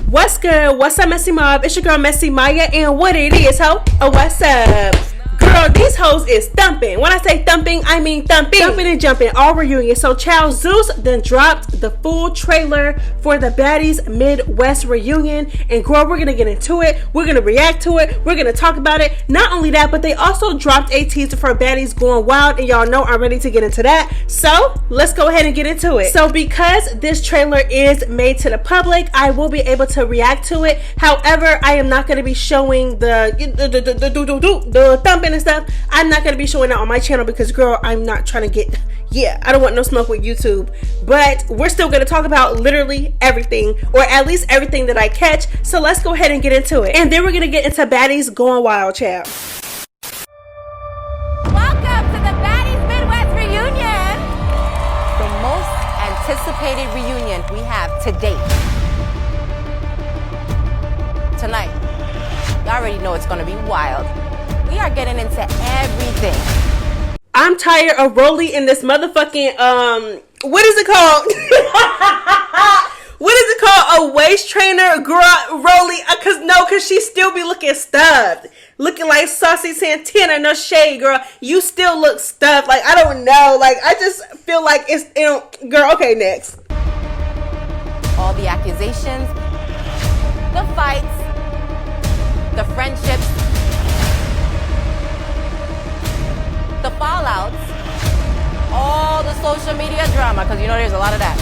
What's good? What's up, Messy Mob? It's your girl, MessyMya, and what it is, ho? Oh, what's up? Girl, these hoes is thumping. When I say thumping, I mean thumping. Thumping and jumping, all reunion. So, Child Zeus then dropped the full trailer for the Baddies Midwest reunion. And girl, we're going to get into it. We're going to react to it. We're going to talk about it. Not only that, but they also dropped a teaser for Baddies Gone Wild. And y'all know I'm ready to get into that. So, let's go ahead and get into it. So, because this trailer is made to the public, I will be able to react to it. However, I am not going to be showing the thumping and stuff. I'm not going to be showing that on my channel because, girl, I'm not trying to get, I don't want no smoke with YouTube. But we're still going to talk about literally everything, or at least everything that I catch. So let's go ahead and get into it. And then we're going to get into Baddies Gone Wild, child. Welcome to the Baddies Midwest reunion. The most anticipated reunion we have to date. Tonight, you already know it's going to be wild. We are getting into everything. I'm tired of Rolly in this motherfucking, what is it called? What is it called? A waist trainer? Girl, Rolly, cause she still be looking stuffed. Looking like Saucy Santana, no shade, girl. You still look stuffed. Like, I don't know. Like, I just feel like it's, girl, okay, next. All the accusations, the fights, the friendships, the fallouts, all the social media drama, because you know there's a lot of that.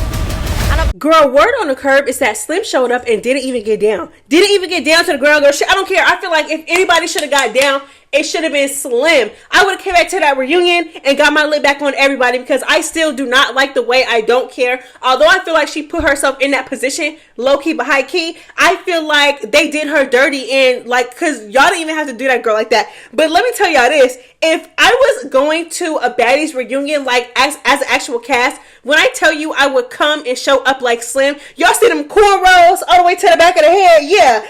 Girl, word on the curb is that Slim showed up and didn't even get down. Didn't even get down to the ground, girl. I don't care. I feel like if anybody should have got down, it should have been Slim. I would have came back to that reunion and got my lid back on everybody because I still do not like the way I don't care. Although I feel like she put herself in that position, low-key but high-key, I feel like they did her dirty and like, because y'all didn't even have to do that girl like that. But let me tell y'all this. If I was going to a Baddies reunion, like as an actual cast, when I tell you I would come and show up like Slim, y'all see them cornrows all the way to the back of the head? Yeah.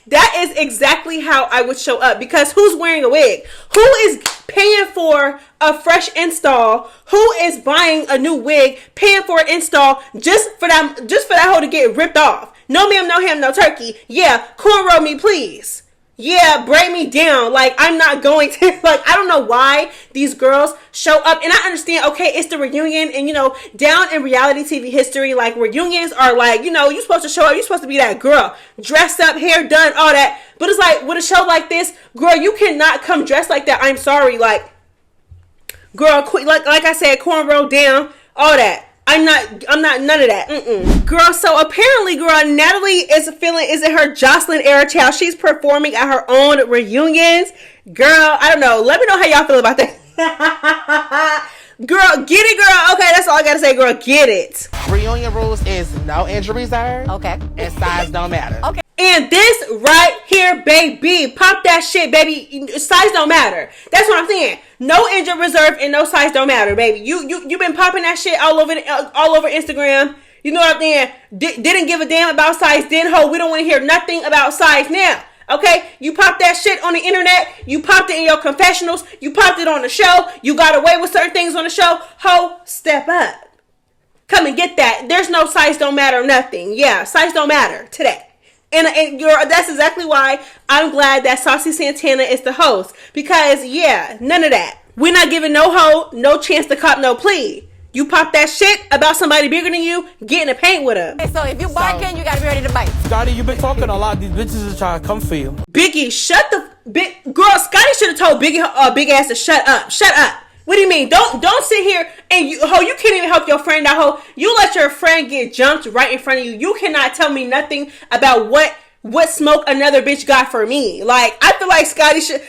That is exactly how I would show up, because who's wearing a wig? Who is paying for a fresh install? Who is buying a new wig, paying for an install just for that hoe to get ripped off? No ma'am, no ham, no turkey. Yeah, cornrow me please. Yeah, braid me down. Like, I'm not going to, like, I don't know why these girls show up. And I understand, okay, it's the reunion. And, down in reality TV history, like, reunions are like, you're supposed to show up. You're supposed to be that girl. Dressed up, hair done, all that. But it's like, with a show like this, girl, you cannot come dressed like that. I'm sorry. Like, girl, like I said, cornrow down, all that. I'm not none of that. Girl, so apparently, girl, Natalie is in her Jocelyn era, child. She's performing at her own reunions. Girl, I don't know. Let me know how y'all feel about that. Girl, get it, girl. Okay, that's all I gotta say, girl. Get it. Reunion rules is no injuries are. Okay. And size don't matter. Okay. And this right here, baby, pop that shit, baby. Size don't matter. That's what I'm saying. No injury reserve and no size don't matter, baby. You been popping that shit all over Instagram. You know what I'm saying? Didn't give a damn about size then, ho. We don't want to hear nothing about size now. Okay? You popped that shit on the internet. You popped it in your confessionals. You popped it on the show. You got away with certain things on the show. Ho, step up. Come and get that. There's no size don't matter, nothing. Yeah, size don't matter today. And that's exactly why I'm glad that Saucy Santana is the host. Because, yeah, none of that. We're not giving no hoe no chance to cop no plea. You pop that shit about somebody bigger than you, get in the paint with them. Okay, so if you barking, you gotta be ready to bite. Scotty, you been talking a lot. These bitches are trying to come for you. Biggie, shut the... Girl, Scotty should have told Biggie, big ass to shut up. Shut up. What do you mean? Don't sit here and you can't even help your friend out, ho. You let your friend get jumped right in front of you. You cannot tell me nothing about what smoke another bitch got for me. Like, I feel like Scotty should,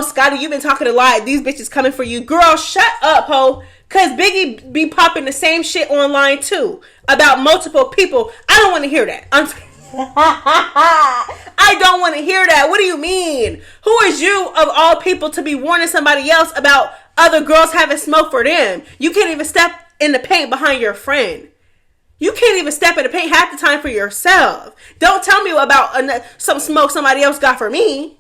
Scotty, you've been talking a lot. These bitches coming for you. Girl, shut up, ho. Cause Biggie be popping the same shit online too about multiple people. I don't want to hear that. I don't want to hear that. What do you mean? Who is you of all people to be warning somebody else about other girls having smoke for them? You can't even step in the paint behind your friend. You can't even step in the paint half the time for yourself. Don't tell me about some smoke somebody else got for me.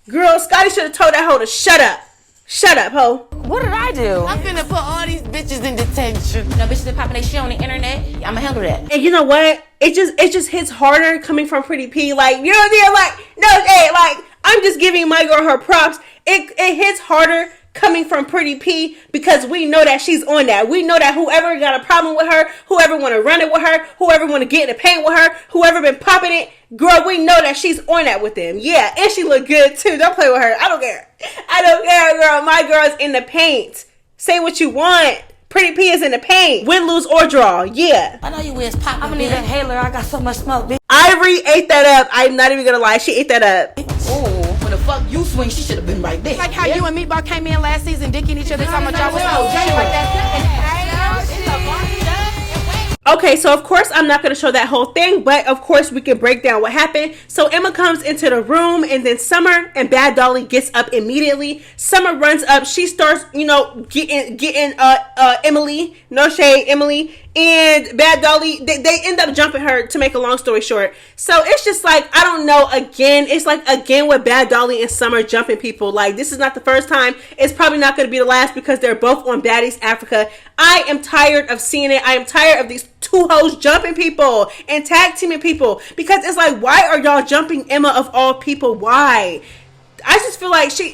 Girl, Scotty should have told that hoe to shut up. Shut up, ho. What did I do? I'm finna put all these bitches in detention. No bitches that popping their shit on the internet. I'ma handle that. And you know what? It just hits harder coming from Pretty P. Like, you know what I mean? Like, no, hey, like, I'm just giving my girl her props. It hits harder coming from Pretty P because we know that she's on that. We know that whoever got a problem with her, whoever want to run it with her, whoever want to get in the paint with her, whoever been popping it, girl, we know that she's on that with them. Yeah, and she look good too. Don't play with her. I don't care. I don't care, girl. My girl's in the paint. Say what you want. Pretty P is in the paint. Win, lose, or draw. Yeah. I know you is popping. I'm gonna need an inhaler. I got so much smoke, bitch. Ivory ate that up. I'm not even gonna lie. She ate that up. Oh, when the fuck you swing, she should have been right there. Like how you and Meatball came in last season dicking each other talking about y'all was so like that. Okay, so of course I'm not going to show that whole thing, but of course we can break down what happened. So Emma comes into the room, and then Summer and Bad Dolly gets up immediately. Summer runs up. She starts, getting Emily, no shade, Emily, and Bad Dolly. They end up jumping her, to make a long story short. So it's just like, I don't know, again, it's like again with Bad Dolly and Summer jumping people. Like, this is not the first time. It's probably not going to be the last because they're both on Baddies Africa. I am tired of seeing it. I am tired of these two hoes jumping people and tag teaming people, because it's like, why are y'all jumping Emma of all people? Why? I just feel like I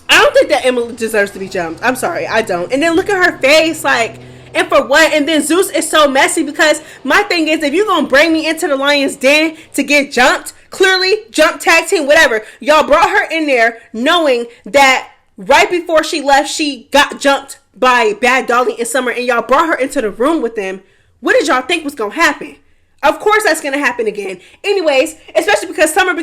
don't think that Emma deserves to be jumped. I'm sorry, I don't. And then look at her face, like, and for what? And then Zeus is so messy, because my thing is, if you're gonna bring me into the lion's den to get jumped, clearly jump, tag team, whatever, y'all brought her in there knowing that right before she left she got jumped by Bad Dolly and Summer, and y'all brought her into the room with them. What did y'all think was gonna happen? Of course that's gonna happen again. Anyways, especially because Summer be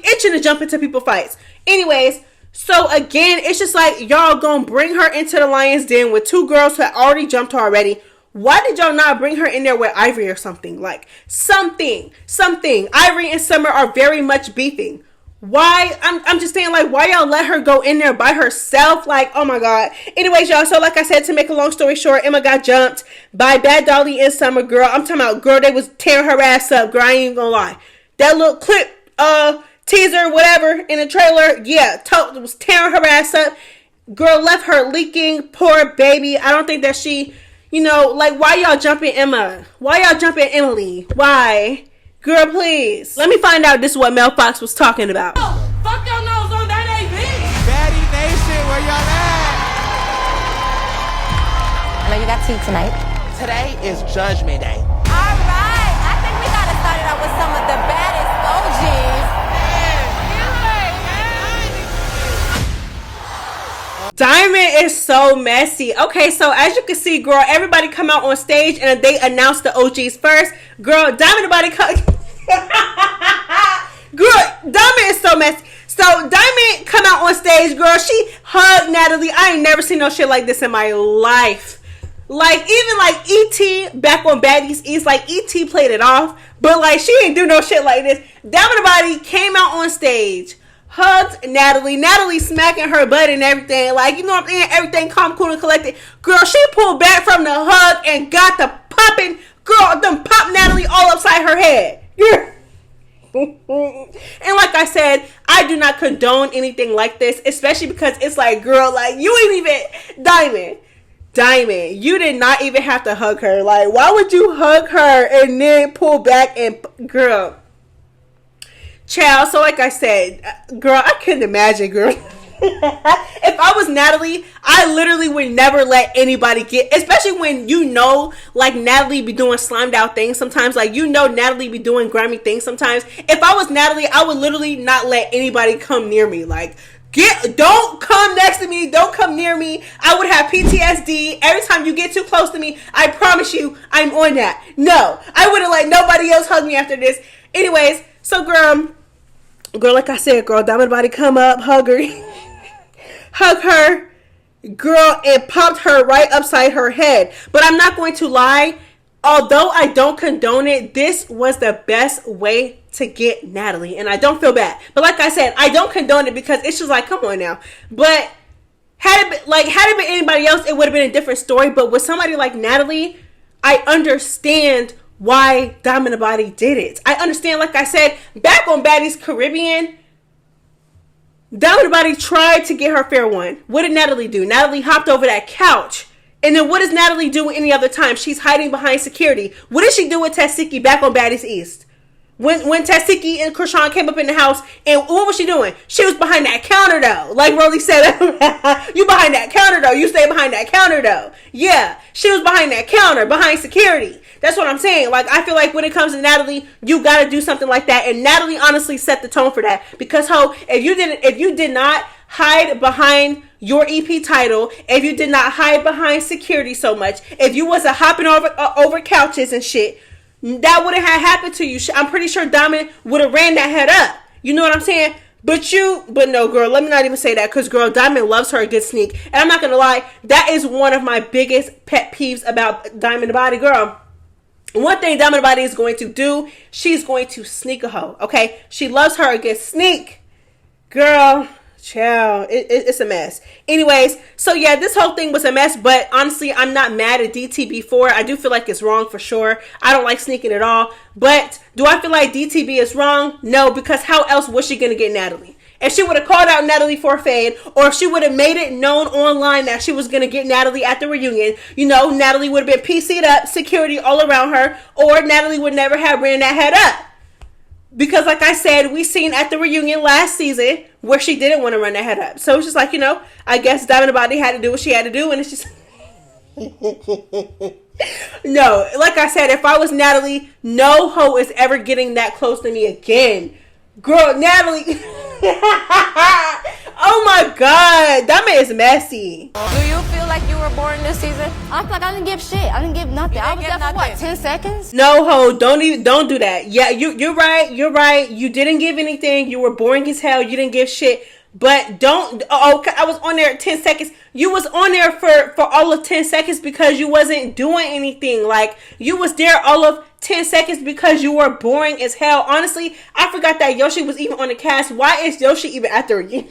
itching to jump into people's fights. Anyways, so again, it's just like, y'all gonna bring her into the lion's den with two girls who had already jumped her already. Why did y'all not bring her in there with Ivory or something? Like, something. Ivory and Summer are very much beefing. Why? I'm just saying, like, why y'all let her go in there by herself? Like, oh my God. Anyways, y'all, so like I said, to make a long story short, Emma got jumped by Bad Dolly and Summer. Girl, I'm talking about, girl, they was tearing her ass up. Girl, I ain't even gonna lie. That little clip, teaser, whatever, in the trailer, yeah, was tearing her ass up. Girl left her leaking. Poor baby. I don't think that she, like, why y'all jumping Emma? Why y'all jumping Emily? Why? Girl, please. Let me find out this is what Mel Fox was talking about. Oh, fuck your nose on that A, bitch. Baddie Nation, where y'all at? I know you got tea tonight. Today is Judgment Day. All right. I think we got to start it out with some of the baddest OGs. Diamond is so messy. Okay, so as you can see, girl, everybody come out on stage and they announce the OGs first. Girl, Diamond nobody come. Girl, Diamond is so messy. So Diamond come out on stage, girl. She hugged Natalie. I ain't never seen no shit like this in my life. Like, even like E.T. back on Baddies East, like E.T. played it off, but like she ain't do no shit like this. Diamond nobody came out on stage, hugged Natalie smacking her butt and everything. Like, you know what I'm saying? Everything calm, cool, and collected. Girl, she pulled back from the hug and got the popping. Girl, them pop Natalie all upside her head. Yeah. And like I said, I do not condone anything like this, especially because it's like, girl, like, you ain't even Diamond, you did not even have to hug her. Like, why would you hug her and then pull back and, girl, child. So like I said, girl, I couldn't imagine, girl. If I was Natalie, I literally would never let anybody get, especially when like Natalie be doing slimed out things sometimes, like Natalie be doing grimy things sometimes. If I was Natalie, I would literally not let anybody come near me. Like, don't come next to me, don't come near me. I would have PTSD every time you get too close to me. I promise you, I'm on that. No, I wouldn't let nobody else hug me after this. Anyways, so girl, like I said, girl, Diamond body come up, hug her, girl, and popped her right upside her head. But I'm not going to lie, although I don't condone it, this was the best way to get Natalie, and I don't feel bad. But like I said, I don't condone it because it's just like, come on now. But Had it been anybody else, it would have been a different story. But with somebody like Natalie, I understand why Diamond Body did it. I understand, like I said, back on Baddies Caribbean, Diamond Body tried to get her fair one. What did Natalie do? Natalie hopped over that couch. And then what does Natalie do any other time? She's hiding behind security. What did she do with Tesehki back on Baddies East? When Tesehki and Krishan came up in the house, and what was she doing? She was behind that counter, though. Like Rolly said, you behind that counter, though. You stay behind that counter, though. Yeah, she was behind that counter, behind security. That's what I'm saying. Like, I feel like when it comes to Natalie, you got to do something like that. And Natalie honestly set the tone for that. Because, if you did not hide behind your EP title, if you did not hide behind security so much, if you wasn't hopping over couches and shit, that wouldn't have happened to you. I'm pretty sure Diamond would have ran that head up. You know what I'm saying? But no, girl, let me not even say that, because, girl, Diamond loves her a good sneak. And I'm not going to lie, that is one of my biggest pet peeves about Diamond Body, girl. One thing Diamond Body is going to do, she's going to sneak a hoe, okay? She loves her a good sneak. Girl, child, it's a mess. Anyways, so yeah, this whole thing was a mess, but honestly, I'm not mad at DTB for it. I do feel like it's wrong for sure. I don't like sneaking at all. But do I feel like DTB is wrong? No, because how else was she going to get Natalie? If she would have called out Natalie for a fade, or if she would have made it known online that she was going to get Natalie at the reunion, you know, Natalie would have been PC'd up, security all around her, or Natalie would never have ran that head up. Because like I said, we seen at the reunion last season where she didn't want to run that head up. So it's just like, you know, I guess Diamond Body had to do what she had to do, and it's just... No, like I said, if I was Natalie, no hoe is ever getting that close to me again. Girl, Natalie... Oh my god, that man is messy. Do you feel like you were boring this season? I feel like I didn't give shit. I didn't give nothing. I was there for what, 10 seconds? No, ho, don't do that. Yeah, you're right. You didn't give anything. You were boring as hell. You didn't give shit. But don't. Oh, I was on there 10 seconds. You was on there for all of 10 seconds because you wasn't doing anything. Like, you was there all of 10 seconds because you were boring as hell. Honestly, I forgot that Yoshi was even on the cast. Why is Yoshi even at the reunion?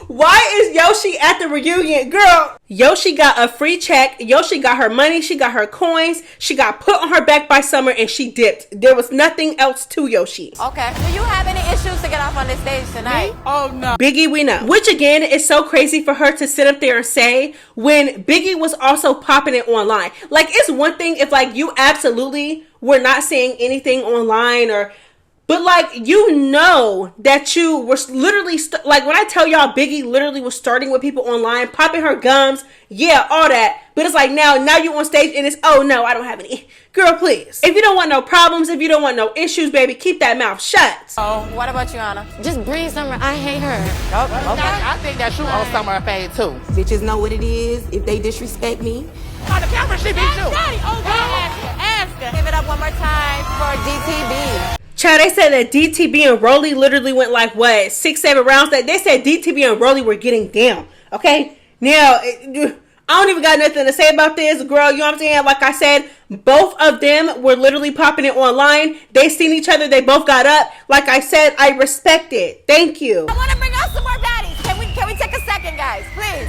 Why is Yoshi at the reunion? Girl, Yoshi got a free check. Yoshi got her money. She got her coins. She got put on her back by Summer and she dipped. There was nothing else to Yoshi. Okay. Do you have any issues to get off on this stage tonight? Oh, no. Biggie, we know. Which, again, is so crazy for her to sit up there and say when Biggie was also popping it online. Like, it's one thing if, like, you absolutely were not saying anything online or... But, like, you know that you were literally, like, when I tell y'all Biggie literally was starting with people online, popping her gums, yeah, all that. But it's like, now you on stage and it's, oh, no, I don't have any. Girl, please. If you don't want no problems, if you don't want no issues, baby, keep that mouth shut. Oh, what about you, Anna? Just breathe Summer. I hate her. Oh, okay. I think that you owe Summer a fade too. Bitches know what it is. If they disrespect me, On the camera, she beat you. Ask her. Give it up one more time for DTB. Child, they said that DTB and Rolly literally went like, what, 6-7 rounds? They said DTB and Rolly were getting down, okay? Now, I don't even got nothing to say about this, girl, you know what I'm saying? Like I said, both of them were literally popping it online. They seen each other, they both got up. Like I said, I respect it. Thank you. I want to bring out some more baddies. Can we take a second, guys, please?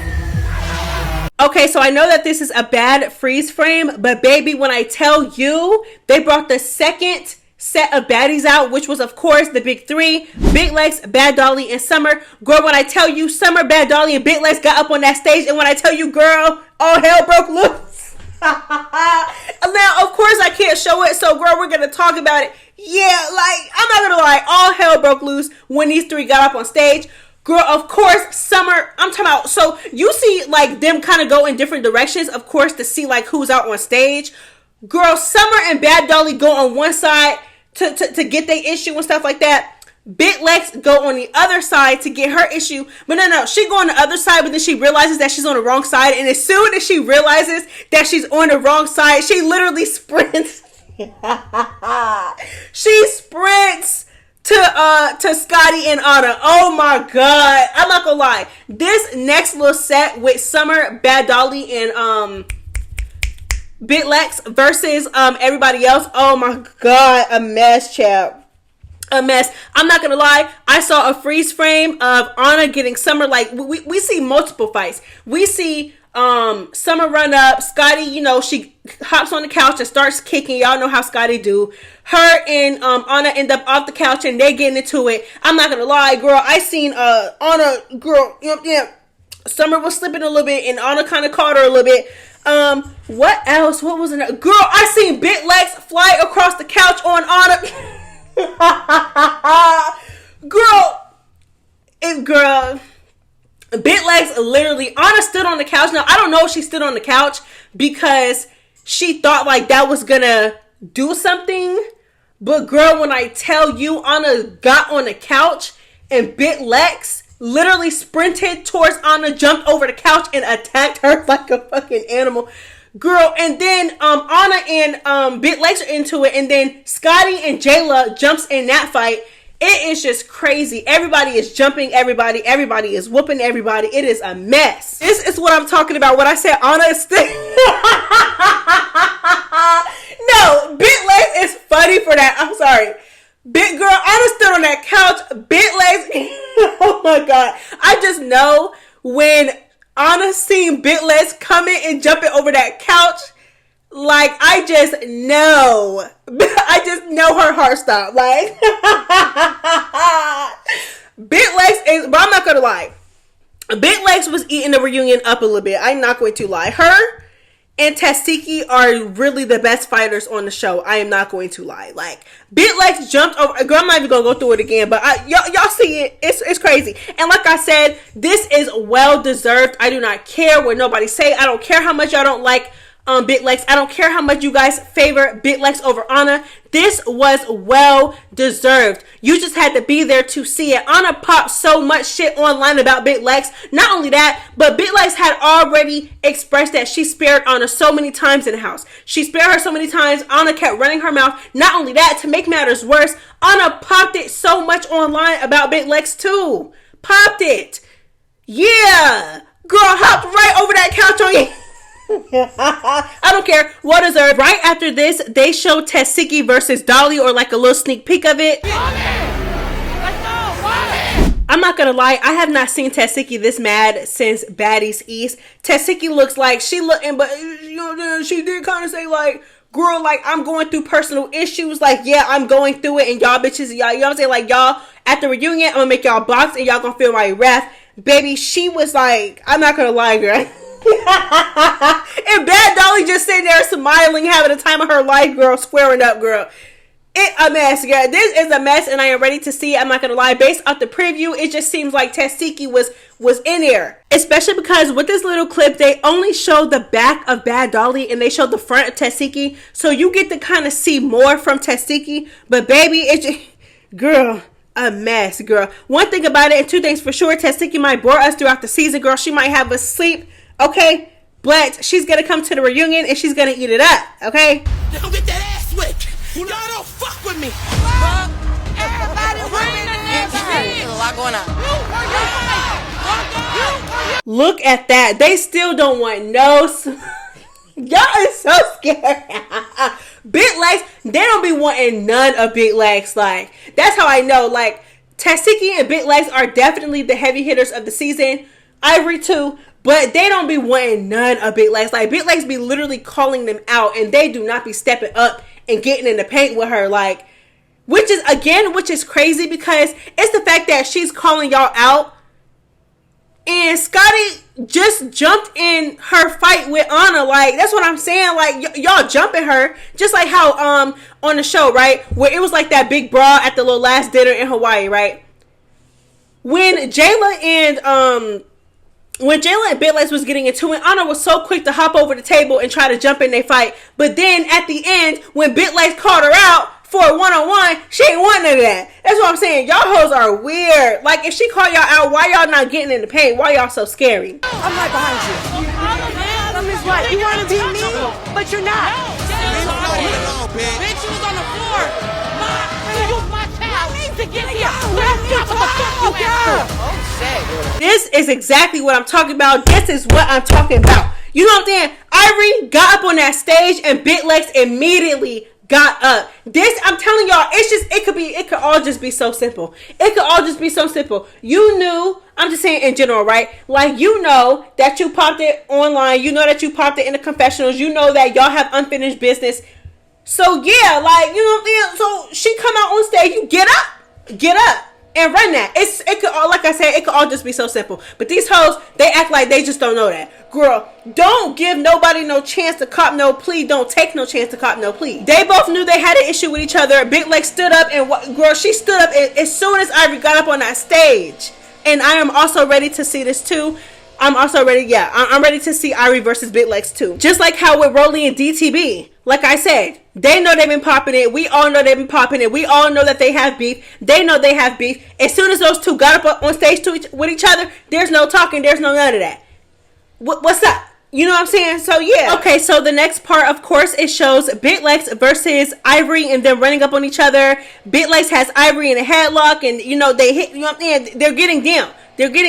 Okay, so I know that this is a bad freeze frame, but baby, when I tell you, they brought the second set of baddies out, which was of course the big three: Big Legs, Bad Dolly, and Summer. Girl, when I tell you Summer, Bad Dolly, and Big Legs got up on that stage, and when I tell you, girl, all hell broke loose. Now, of course, I can't show it, so girl, we're gonna talk about it. Yeah, like, I'm not gonna lie, all hell broke loose when these three got up on stage. Girl, of course, Summer, I'm talking about, so you see, like, them kind of go in different directions, of course, to see, like, who's out on stage. Girl, Summer and Bad Dolly go on one side to get their issue and stuff like that. Big Legs go on the other side to get her issue. But no, she go on the other side, but then she realizes that she's on the wrong side. And as soon as she realizes that she's on the wrong side, she literally sprints. She sprints to Scotty and Anna. Oh my god. I'm not gonna lie. This next little set with Summer, Bad Dolly, and Big Legs versus everybody else. Oh my god, a mess, chap. a mess. I'm not gonna lie, I saw a freeze frame of Anna getting Summer. Like, we see multiple fights. We see Summer run up, Scotty, you know, she hops on the couch and starts kicking. Y'all know how Scotty do. Her and Anna end up off the couch and they getting into it. I'm not gonna lie, girl, I seen Anna, girl, Summer was slipping a little bit and Anna kind of caught her a little bit. What else? What was it? Girl, I seen Bit Legs fly across the couch on Anna. girl, Bit Legs literally, Anna stood on the couch. Now, I don't know if she stood on the couch because she thought like that was gonna do something. But girl, when I tell you, Anna got on the couch and Bit Legs literally sprinted towards Anna, jumped over the couch and attacked her like a fucking animal. Girl, and then Anna and Bit Legs are into it, and then Scotty and Jayla jumps in that fight. It is just crazy. Everybody is jumping everybody. Everybody is whooping everybody. It is a mess. This is what I'm talking about when I said Anna is still... No, Bit Legs is funny for that. I'm sorry. Big girl, Anna stood on that couch. Bit Legs... Oh my God. I just know when Anna seen Bit Legs coming and jumping over that couch, like, I just know. I just know her heart stopped. Like, Bit Legs is, but I'm not gonna lie. Bit Legs was eating the reunion up a little bit. I'm not going to lie. Her and Tesehki are really the best fighters on the show. I am not going to lie. Like, Bit Legs jumped over. Girl, I'm not even gonna go through it again, but y'all see it. It's crazy. And like I said, this is well deserved. I do not care what nobody say. I don't care how much y'all don't like Bit Legs. I don't care how much you guys favor Bit Legs over Anna. This was well deserved. You just had to be there to see it. Anna popped so much shit online about Bit Legs. Not only that, but Bit Legs had already expressed that she spared Anna so many times in the house. She spared her so many times. Anna kept running her mouth. Not only that, to make matters worse, Anna popped it so much online about Bit Legs too. Popped it. Yeah. Girl hopped right over that couch on you. I don't care. What is there? Right after this, they show Tesehki versus Dolly, or like a little sneak peek of it. I'm not gonna lie, I have not seen Tesehki this mad since Baddies East. Tesehki looks like she looking, but you know, she did kind of say like, girl, like, I'm going through personal issues. Like, yeah, I'm going through it, and y'all bitches, y'all, you know what I'm saying? Like, y'all at the reunion, I'm gonna make y'all box, and y'all gonna feel my wrath. Baby, she was like, I'm not gonna lie, girl. And Bad Dolly just sitting there smiling, having the time of her life, girl, squaring up, girl. It a mess, girl. This is a mess, and I am ready to see it. I'm not gonna lie. Based off the preview, it just seems like Tesehki was in there. Especially because with this little clip, they only showed the back of Bad Dolly and they showed the front of Tesehki, so you get to kind of see more from Tesehki. But baby, it just, girl, a mess, girl. One thing about it, and two things for sure, Tesehki might bore us throughout the season, girl. She might have us sleep. Okay, but she's gonna come to the reunion and she's gonna eat it up, okay? Don't get that ass whipped. Y'all don't fuck with me. Everybody bring the next There's a lot going on. Look at that. They still don't want no... Y'all is so scared. Big Legs, they don't be wanting none of Big Legs. Like, that's how I know. Like, Tesehki and Big Legs are definitely the heavy hitters of the season. Ivory too. But they don't be wanting none of Big Legs. Like, Big Legs be literally calling them out, and they do not be stepping up and getting in the paint with her. Like, which is crazy, because it's the fact that she's calling y'all out, and Scotty just jumped in her fight with Anna. Like, that's what I'm saying. Like, y'all jumping her, just like how on the show, right, where it was like that big brawl at the little last dinner in Hawaii, right? When Jayla and Big Legs was getting into it, Anna was so quick to hop over the table and try to jump in their fight. But then at the end, when Big Legs called her out for a one-on-one, she ain't want none of that. That's what I'm saying. Y'all hoes are weird. Like, if she called y'all out, why y'all not getting in the paint? Why y'all so scary? I'm right behind you. I'm his wife. You want to be me, but you're not. Bitch, you was on the floor. You was my child. To get here. This is exactly what I'm talking about. This is what I'm talking about. You know what I'm saying? Ivory got up on that stage and Big Legs immediately got up. This, I'm telling y'all, it could all just be so simple. It could all just be so simple. You knew, I'm just saying in general, right? Like, you know that you popped it online. You know that you popped it in the confessionals. You know that y'all have unfinished business. So yeah, like, you know what I'm saying? So she come out on stage, you get up and run that. It could all, like I said, it could all just be so simple. But these hoes, they act like they just don't know that. Girl, don't give nobody no chance to cop no plea. Don't take no chance to cop no plea. They both knew they had an issue with each other. Big Lex stood up and girl, she stood up as soon as Ivory got up on that stage. And I am also ready to see this too. I'm also ready, I'm ready to see Ivory versus Big Lex too. Just like how with Rolly and DTB. Like I said, they know they've been popping it. We all know they've been popping it. We all know that they have beef. They know they have beef. As soon as those two got up on stage with each other, there's no talking. There's no none of that. What's up? You know what I'm saying? So yeah. Okay, so the next part, of course, it shows Big Lex versus Ivory and them running up on each other. Big Lex has Ivory in a headlock and, you know, they hit, you know what I'm saying? They're getting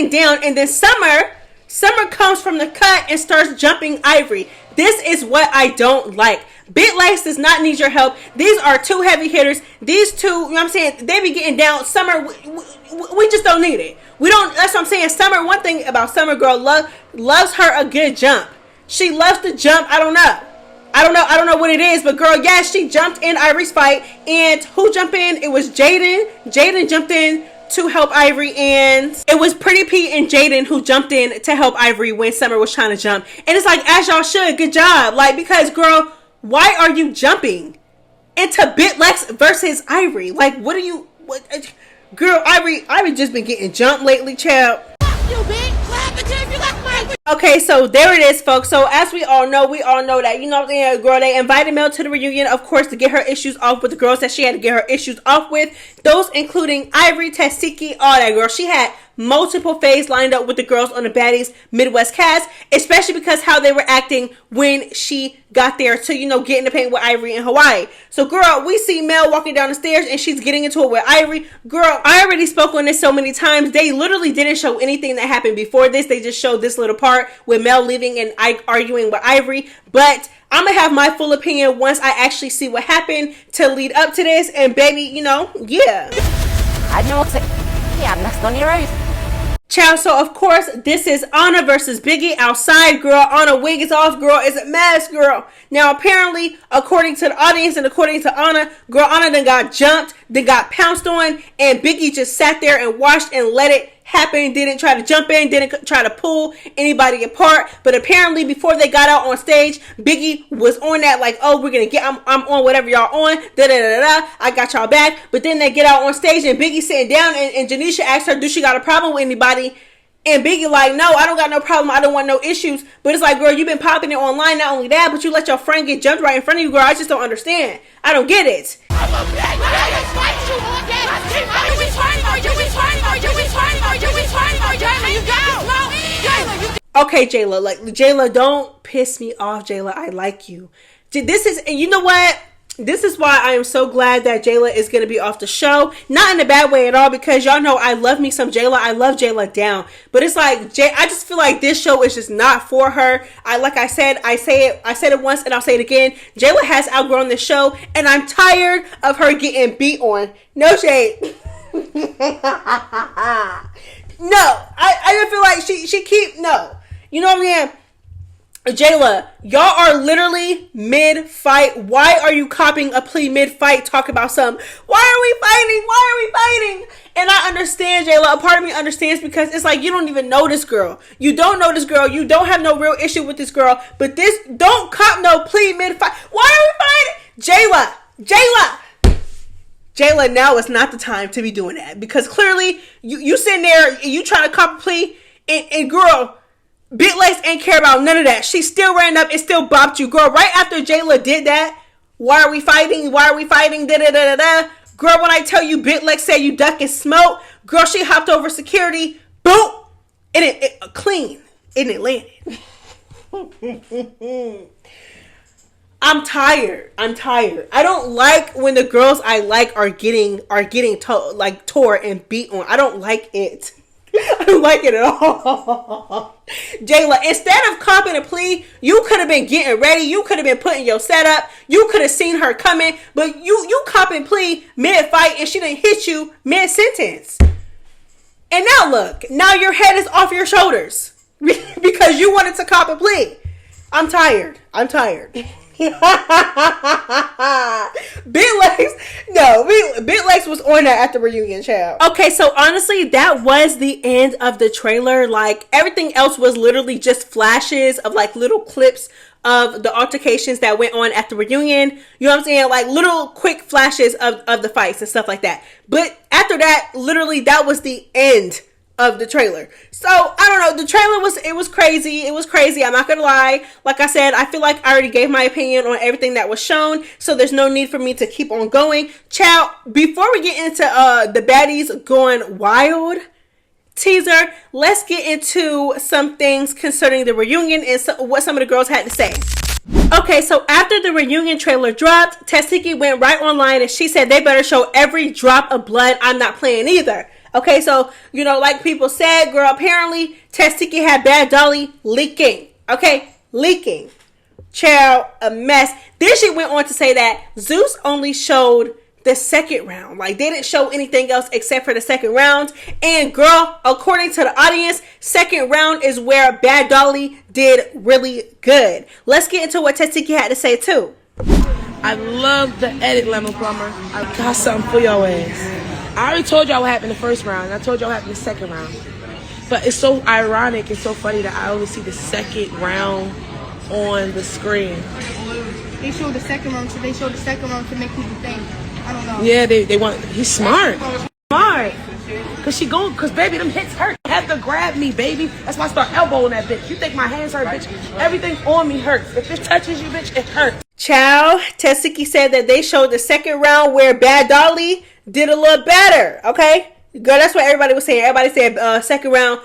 down. And then Summer comes from the cut and starts jumping Ivory. This is what I don't like. Big Lex does not need your help. These are two heavy hitters. These two, you know what I'm saying, they be getting down. Summer, we just don't need it. We don't, that's what I'm saying. Summer, one thing about Summer girl, loves her a good jump. She loves to jump. I don't know what it is, but girl, yeah, she jumped in Ivory's fight. And who jumped in? It was Jaden. Jaden jumped in to help Ivory, and it was Pretty Pete and Jaden who jumped in to help Ivory when Summer was trying to jump. And it's like, as y'all should, good job. Like, because girl, why are you jumping into Big Lex versus Ivory? Like, what girl, Ivory just been getting jumped lately, child. You bitch. Clap it if you like my. Okay, so there it is, folks. So as we all know that, you know what I'm saying, girl, they invited Mel to the reunion, of course, to get her issues off with the girls that she had to get her issues off with. Those including Ivory, Tesehki, all that, girl. She had multiple faves lined up with the girls on the Baddies Midwest cast, especially because how they were acting when she got there to, you know, get in the paint with Ivory in Hawaii. So, girl, we see Mel walking down the stairs and she's getting into it with Ivory. Girl, I already spoke on this so many times. They literally didn't show anything that happened before this. They just showed this little part with Mel leaving and arguing with Ivory. But I'm gonna have my full opinion once I actually see what happened to lead up to this. And baby, you know, yeah. Child, so of course, this is Anna versus Biggie outside, girl. Anna wig is off, girl. It's a mess, girl. Now, apparently, according to the audience and according to Anna, girl, Anna then got jumped, then got pounced on, and Biggie just sat there and watched and let it happen. Didn't try to jump in, didn't try to pull anybody apart. But apparently, before they got out on stage, Biggie was on that like, oh, we're gonna get, I'm on whatever y'all on, I got y'all back. But then they get out on stage and Biggie sitting down, and Janisha asked her, do she got a problem with anybody? And Biggie like, no, I don't got no problem. I don't want no issues. But it's like, girl, you've been popping it online. Not only that, but you let your friend get jumped right in front of you, girl. I just don't understand. I don't get it. Okay, Jayla, like, Jayla, don't piss me off, Jayla. I like you. This is, you know what? This is why I am so glad that Jayla is going to be off the show. Not in a bad way at all, because y'all know I love me some Jayla. I love Jayla down. But it's like, I just feel like this show is just not for her. I said it once and I'll say it again. Jayla has outgrown the show, and I'm tired of her getting beat on. No shade. No, I feel like she keep, no. You know what I mean? Jayla, y'all are literally mid-fight. Why are you copying a plea mid-fight? Talk about something. Why are we fighting? And I understand, Jayla. A part of me understands, because it's like, you don't even know this girl. You don't know this girl. You don't have no real issue with this girl. But this, don't cop no plea mid-fight. Why are we fighting? Jayla, now is not the time to be doing that. Because clearly, you sitting there, you trying to cop a plea, and girl, Big Lex ain't care about none of that. She still ran up and still bopped you. Girl, right after Jayla did that, why are we fighting? Da-da-da-da-da. Girl, when I tell you Big Lex said you duck and smoke, girl, she hopped over security. Boom! And it clean. And it landed. I'm tired. I don't like when the girls I like are getting tore and beat on. I don't like it. I don't like it at all. Jayla, instead of copping a plea, you could have been getting ready. You could have been putting your setup. You could have seen her coming, but you copping plea mid-fight and she didn't hit you mid-sentence. And now look, now your head is off your shoulders because you wanted to cop a plea. I'm tired. Big Legs was on that at the reunion, child. Okay, so honestly, that was the end of the trailer. Like, everything else was literally just flashes of like little clips of the altercations that went on at the reunion. You know what I'm saying? Like little quick flashes of the fights and stuff like that. But after that, literally that was the end of the trailer. So I don't know, the trailer was crazy. I'm not gonna lie. Like I said, I feel like I already gave my opinion on everything that was shown, so there's no need for me to keep on going. Child, before we get into the Baddies Gone Wild teaser, let's get into some things concerning the reunion and what some of the girls had to say. Okay, so after the reunion trailer dropped, Tesehki went right online and she said they better show every drop of blood. I'm not playing either. Okay, so, you know, like people said, girl, apparently Tesehki had Bad Dolly leaking. Okay, leaking. Child, a mess. Then she went on to say that Zeus only showed the second round. Like, they didn't show anything else except for the second round. And girl, according to the audience, second round is where Bad Dolly did really good. Let's get into what Tesehki had to say too. I love the edit, Lemon Plumber. I got something for your ass. I already told y'all what happened in the first round. I told y'all what happened in the second round. But it's so ironic and so funny that I only see the second round on the screen. They showed the second round, so they showed the second round to make people think. I don't know. Yeah, they want. He's smart. Smart. Cause baby, them hits hurt. You have to grab me, baby. That's why I start elbowing that bitch. You think my hands hurt, bitch? Everything on me hurts. If it touches you, bitch, it hurts. Child, Tesehki said that they showed the second round where Bad Dolly did a little better. Okay, girl, that's what everybody was saying. Everybody said second round,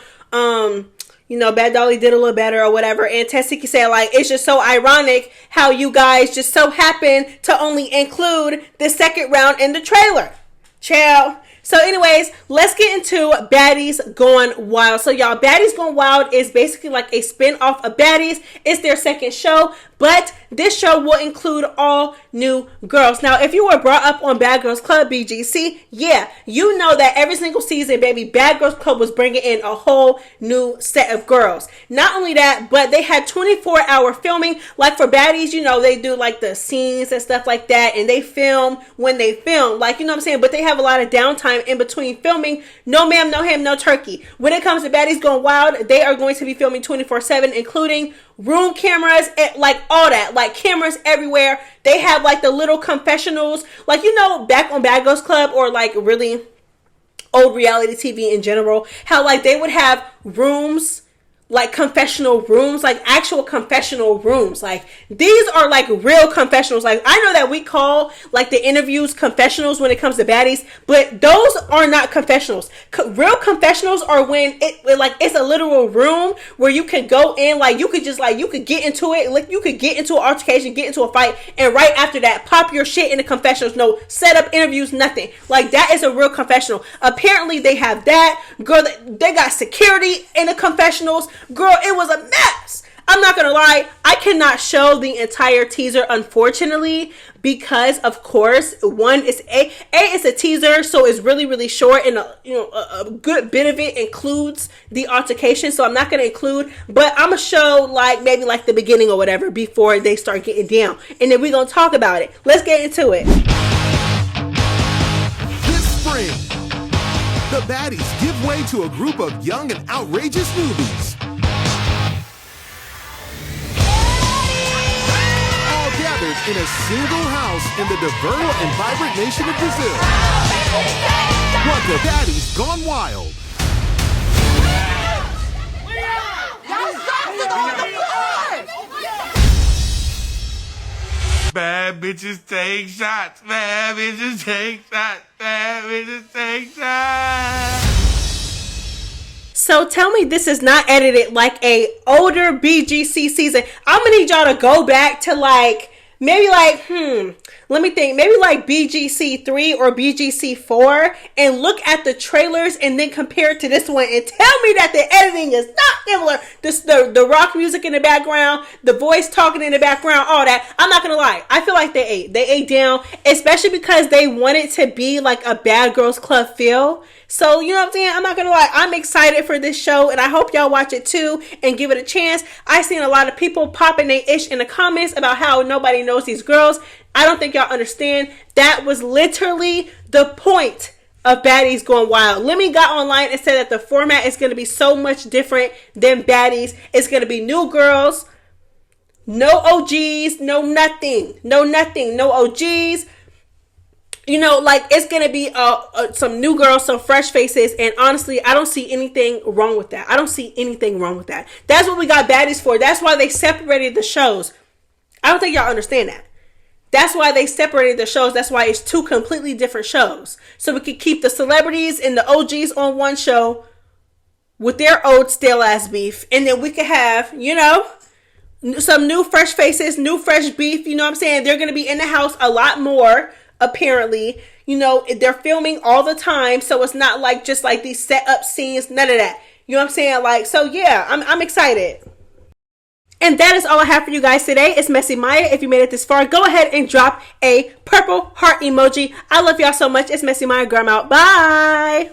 you know, Bad Dolly did a little better or whatever. And Tesehki said, like, it's just so ironic how you guys just so happen to only include the second round in the trailer. Child. So anyways, let's get into Baddies Gone Wild. So y'all, Baddies Gone Wild is basically like a spin-off of Baddies. It's their second show, but this show will include all new girls. Now, if you were brought up on Bad Girls Club, BGC, yeah, you know that every single season, baby, Bad Girls Club was bringing in a whole new set of girls. Not only that, but they had 24-hour filming. Like for Baddies, you know, they do like the scenes and stuff like that, and they film when they film. Like, you know what I'm saying? But they have a lot of downtime in between filming. No ma'am, no ham, no turkey. When it comes to Baddies Gone Wild, they are going to be filming 24/7, including room cameras and like all that, like cameras everywhere. They have like the little confessionals, like, you know, back on Bad Girls Club or like really old reality TV in general, how like they would have rooms, like confessional rooms, like actual confessional rooms. Like these are like real confessionals. Like I know that we call like the interviews confessionals when it comes to baddies, but those are not confessionals. Real confessionals are when it's a literal room where you can go in, like you could just like, you could get into it, like you could get into an altercation, get into a fight, and right after that pop your shit in the confessionals. No setup interviews, nothing. Like that is a real confessional. Apparently they have that. Girl, they got security in the confessionals. Girl, it was a mess. I'm not gonna lie, I cannot show the entire teaser, unfortunately, because of course, one is it's a teaser, so it's really short, and a good bit of it includes the altercation, so I'm not gonna include, but I'm gonna show like maybe like the beginning or whatever before they start getting down, and then we're gonna talk about it. Let's get into it. This spring, the baddies give way to a group of young and outrageous newbies. All gathered in a single house in the diverse and vibrant nation of Brazil. What the Baddies Gone Wild. Bad bitches take shots. Bad bitches take shots. Bad bitches take shots. So tell me this is not edited like a older BGC season. I'm gonna need y'all to go back to like maybe like let me think, maybe like BGC 3 or BGC 4 and look at the trailers and then compare it to this one and tell me that the editing is not similar. The rock music in the background, the voice talking in the background, all that. I'm not gonna lie. I feel like they ate down, especially because they wanted to be like a Bad Girls Club feel. So, you know what I'm saying? I'm not gonna lie. I'm excited for this show, and I hope y'all watch it too and give it a chance. I seen a lot of people popping their ish in the comments about how nobody knows these girls. I don't think y'all understand. That was literally the point of Baddies Gone Wild. Lemmy got online and said that the format is going to be so much different than Baddies. It's going to be new girls, no OGs, no nothing, no OGs. You know, like, it's going to be some new girls, some fresh faces, and honestly, I don't see anything wrong with that. I don't see anything wrong with that. That's what we got Baddies for. That's why they separated the shows. I don't think y'all understand that. That's why they separated the shows. That's why it's two completely different shows. So we could keep the celebrities and the OGs on one show with their old stale ass beef. And then we could have, you know, some new fresh faces, new fresh beef. You know what I'm saying? They're going to be in the house a lot more, apparently. You know, they're filming all the time. So it's not like just like these set up scenes. None of that. You know what I'm saying? Like, so yeah, I'm excited. And that is all I have for you guys today. It's MessyMya. If you made it this far, go ahead and drop a purple heart emoji. I love y'all so much. It's MessyMya. Girl, I'm out. Bye.